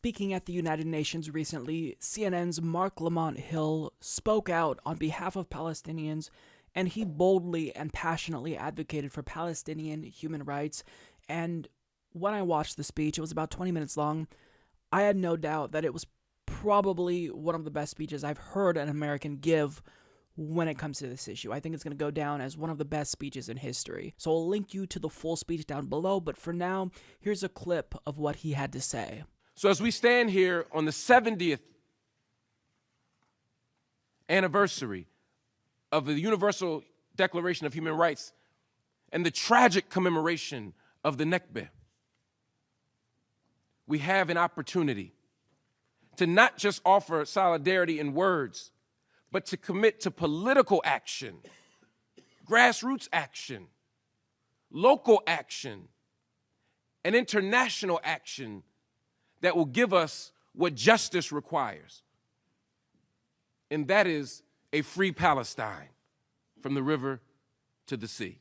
Speaking at the United Nations recently, CNN's Mark Lamont Hill spoke out on behalf of Palestinians, and he boldly and passionately advocated for Palestinian human rights. And when I watched the speech, it was about 20 minutes long, I had no doubt that it was probably one of the best speeches I've heard an American give when it comes to this issue. I think it's going to go down as one of the best speeches in history. So I'll link you to the full speech down below, but for now, here's a clip of what he had to say. So as we stand here on the 70th anniversary of the Universal Declaration of Human Rights and the tragic commemoration of the Nakba, we have an opportunity to not just offer solidarity in words, but to commit to political action, grassroots action, local action, and international action that will give us what justice requires. And that is a free Palestine from the river to the sea.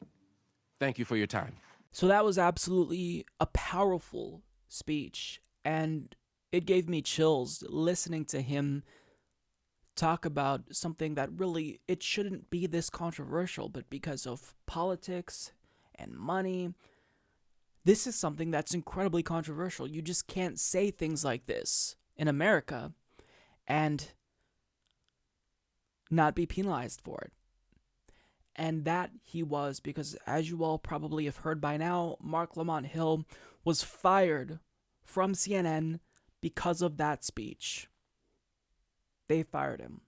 Thank you for your time. So that was absolutely a powerful speech, and it gave me chills listening to him talk about something that really, it shouldn't be this controversial, but because of politics and money, this is something that's incredibly controversial. You just can't say things like this in America and not be penalized for it. And that he was, because as you all probably have heard by now, Mark Lamont Hill was fired from CNN because of that speech. They fired him.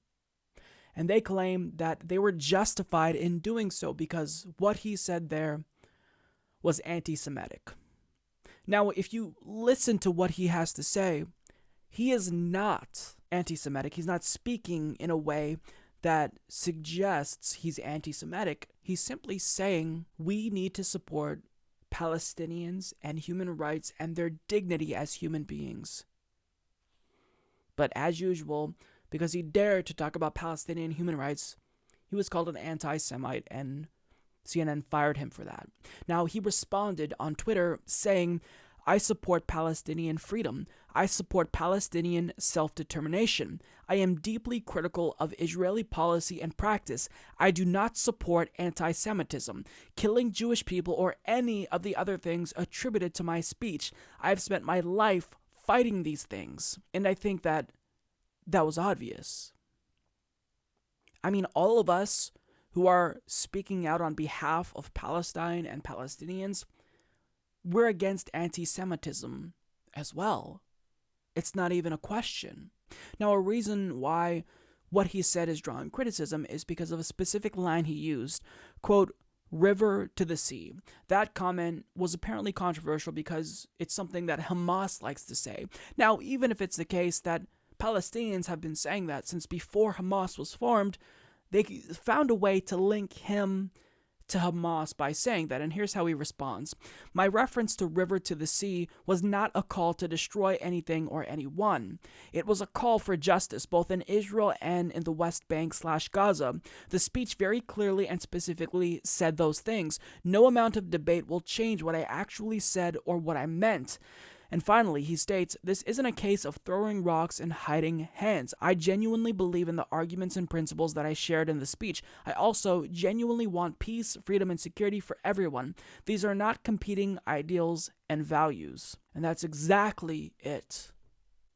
And they claim that they were justified in doing so because what he said there was anti-Semitic. Now, if you listen to what he has to say, he is not anti-Semitic. He's not speaking in a way that suggests he's anti-Semitic. He's simply saying we need to support Palestinians and human rights and their dignity as human beings. But as usual, because he dared to talk about Palestinian human rights, he was called an anti-Semite, and CNN fired him for that. Now, he responded on Twitter saying, I support Palestinian freedom. I support Palestinian self-determination. I am deeply critical of Israeli policy and practice. I do not support anti-Semitism, killing Jewish people, or any of the other things attributed to my speech. I have spent my life fighting these things. And I think that was obvious. I mean, all of us who are speaking out on behalf of Palestine and Palestinians, we're against anti-Semitism as well. It's not even a question. Now, a reason why what he said is drawing criticism is because of a specific line he used, quote, river to the sea. That comment was apparently controversial because it's something that Hamas likes to say. Now, even if it's the case that Palestinians have been saying that since before Hamas was formed, they found a way to link him to Hamas by saying that, and here's how he responds. My reference to river to the sea was not a call to destroy anything or anyone. It was a call for justice, both in Israel and in the West Bank/Gaza. The speech very clearly and specifically said those things. No amount of debate will change what I actually said or what I meant. And finally, he states, this isn't a case of throwing rocks and hiding hands. I genuinely believe in the arguments and principles that I shared in the speech. I also genuinely want peace, freedom, and security for everyone. These are not competing ideals and values. And that's exactly it.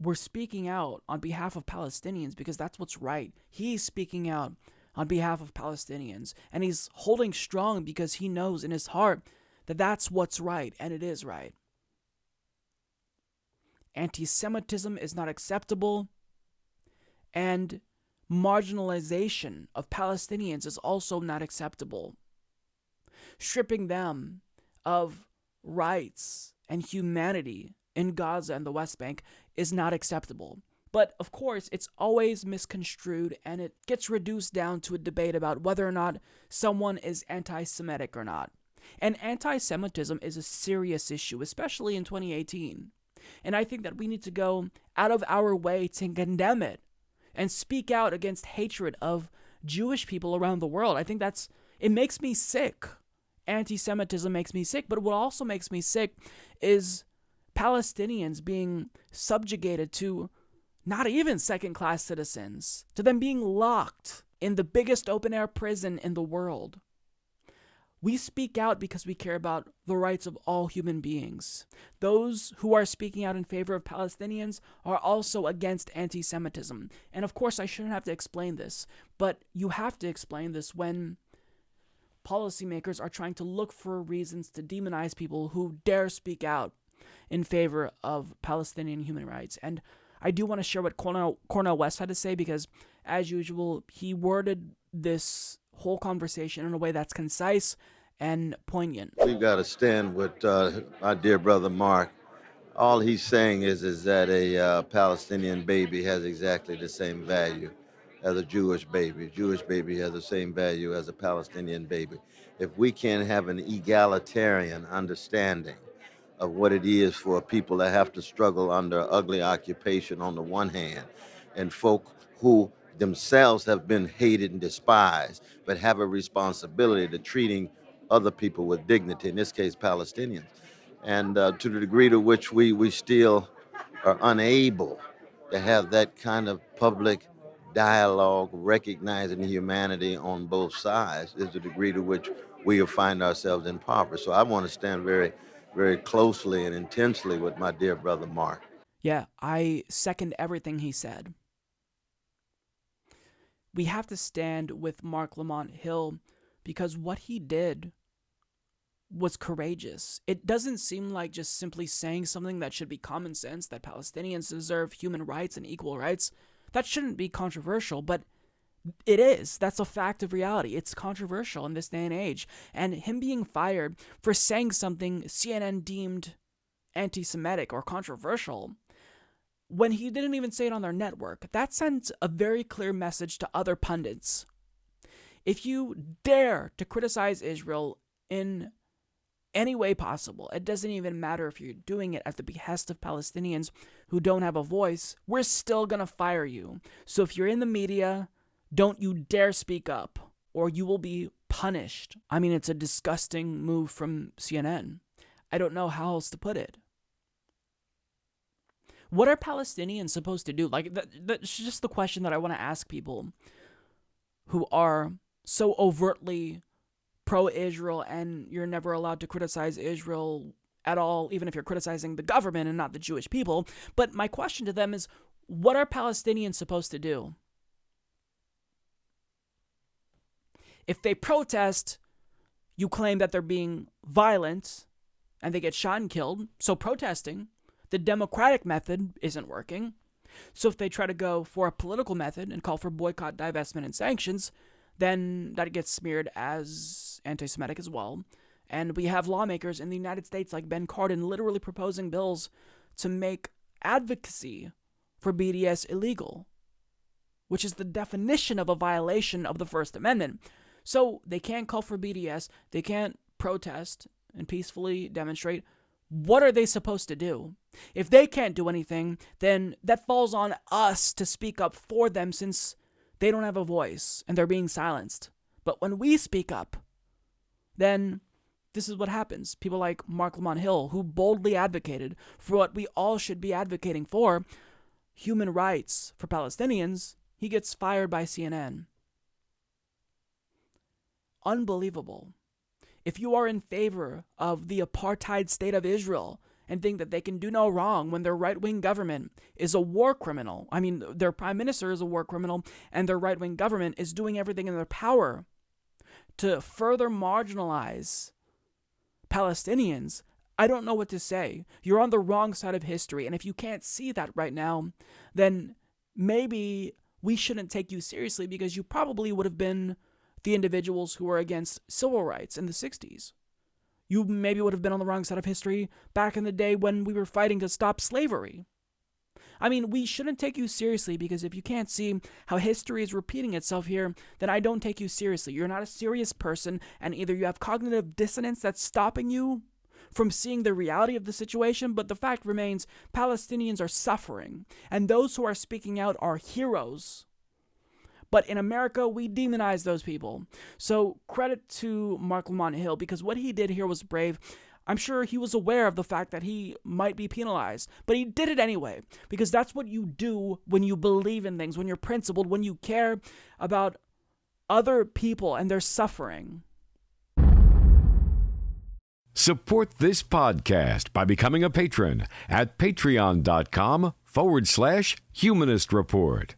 We're speaking out on behalf of Palestinians because that's what's right. He's speaking out on behalf of Palestinians. And he's holding strong because he knows in his heart that that's what's right, and it is right. Anti-Semitism is not acceptable, and marginalization of Palestinians is also not acceptable. Stripping them of rights and humanity in Gaza and the West Bank is not acceptable. But, of course, it's always misconstrued, and it gets reduced down to a debate about whether or not someone is anti-Semitic or not. And anti-Semitism is a serious issue, especially in 2018. And I think that we need to go out of our way to condemn it and speak out against hatred of Jewish people around the world. I think it makes me sick. Anti-Semitism makes me sick, but what also makes me sick is Palestinians being subjugated to not even second-class citizens, to them being locked in the biggest open-air prison in the world. We speak out because we care about the rights of all human beings. Those who are speaking out in favor of Palestinians are also against anti-Semitism. And of course, I shouldn't have to explain this, but you have to explain this when policymakers are trying to look for reasons to demonize people who dare speak out in favor of Palestinian human rights. And I do want to share what Cornell West had to say because, as usual, he worded this whole conversation in a way that's concise and poignant. We've got to stand with our dear brother Mark. All he's saying is that a Palestinian baby has exactly the same value as a Jewish baby. A Jewish baby has the same value as a Palestinian baby. If we can have an egalitarian understanding of what it is for people that have to struggle under ugly occupation on the one hand, and folk who themselves have been hated and despised, but have a responsibility to treating other people with dignity, in this case Palestinians. And to the degree to which we still are unable to have that kind of public dialogue recognizing humanity on both sides is the degree to which we find ourselves impoverished. So I want to stand very, very closely and intensely with my dear brother Mark. Yeah, I second everything he said. We have to stand with Mark Lamont Hill because what he did was courageous. It doesn't seem like just simply saying something that should be common sense, that Palestinians deserve human rights and equal rights. That shouldn't be controversial, but it is. That's a fact of reality. It's controversial in this day and age. And him being fired for saying something CNN deemed anti-Semitic or controversial, when he didn't even say it on their network, that sends a very clear message to other pundits. If you dare to criticize Israel in any way possible, it doesn't even matter if you're doing it at the behest of Palestinians who don't have a voice, we're still gonna fire you. So if you're in the media, don't you dare speak up, or you will be punished. I mean, it's a disgusting move from CNN. I don't know how else to put it. What are Palestinians supposed to do? Like, that's just the question that I want to ask people who are so overtly pro-Israel, and you're never allowed to criticize Israel at all, even if you're criticizing the government and not the Jewish people. But my question to them is, what are Palestinians supposed to do? If they protest, you claim that they're being violent and they get shot and killed. So protesting, the democratic method, isn't working. So if they try to go for a political method and call for boycott, divestment, and sanctions, then that gets smeared as anti-Semitic as well. And we have lawmakers in the United States like Ben Cardin literally proposing bills to make advocacy for BDS illegal, which is the definition of a violation of the First Amendment. So they can't call for BDS, they can't protest and peacefully demonstrate. What are they supposed to do? If they can't do anything, then that falls on us to speak up for them, since they don't have a voice and they're being silenced. But when we speak up, then this is what happens. People like Mark Lamont Hill, who boldly advocated for what we all should be advocating for, human rights for Palestinians, he gets fired by CNN. Unbelievable. If you are in favor of the apartheid state of Israel and think that they can do no wrong when their right-wing government is a war criminal, I mean, their prime minister is a war criminal, and their right-wing government is doing everything in their power to further marginalize Palestinians, I don't know what to say. You're on the wrong side of history, and if you can't see that right now, then maybe we shouldn't take you seriously, because you probably would have been the individuals who were against civil rights in the 60s. You maybe would have been on the wrong side of history back in the day when we were fighting to stop slavery. I mean, we shouldn't take you seriously, because if you can't see how history is repeating itself here, then I don't take you seriously. You're not a serious person, and either you have cognitive dissonance that's stopping you from seeing the reality of the situation, but the fact remains, Palestinians are suffering, and those who are speaking out are heroes. But in America, we demonize those people. So credit to Mark Lamont Hill, because what he did here was brave. I'm sure he was aware of the fact that he might be penalized, but he did it anyway, because that's what you do when you believe in things, when you're principled, when you care about other people and their suffering. Support this podcast by becoming a patron at patreon.com/Humanist Report.